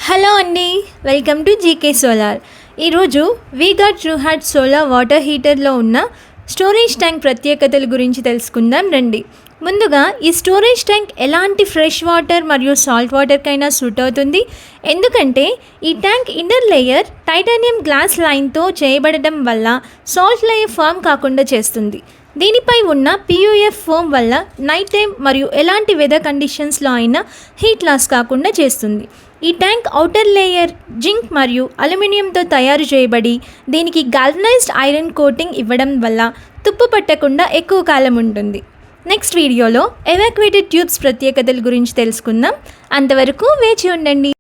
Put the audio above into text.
Hello అండి, welcome to GK solar. ఈరోజు V-Guard true heart solar water హీటర్లో ఉన్న స్టోరేజ్ ట్యాంక్ ప్రత్యేకతల గురించి తెలుసుకుందాం రండి. ముందుగా ఈ స్టోరేజ్ ట్యాంక్ ఎలాంటి ఫ్రెష్ వాటర్ మరియు సాల్ట్ వాటర్కైనా సూట్ అవుతుంది. ఎందుకంటే ఈ tank inner layer titanium glass లైన్తో చేయబడడం వల్ల సాల్ట్ లేయర్ ఫామ్ కాకుండా చేస్తుంది. దీనిపై ఉన్న PUF ఫోమ్ వల్ల నైట్ టైం మరియు ఎలాంటి వెదర్ కండిషన్స్లో అయినా హీట్ లాస్ కాకుండా చేస్తుంది. ఈ ట్యాంక్ ఔటర్ లేయర్ జింక్ మరియు అల్యూమినియంతో తయారు చేయబడి దీనికి గాల్వనైజ్డ్ ఐరన్ కోటింగ్ ఇవ్వడం వల్ల తుప్పు పట్టకుండా ఎక్కువ కాలం ఉంటుంది. నెక్స్ట్ వీడియోలో ఎవాక్యుయేటెడ్ ట్యూబ్స్ ప్రత్యేకతల గురించి తెలుసుకుందాం. అంతవరకు వేచి ఉండండి.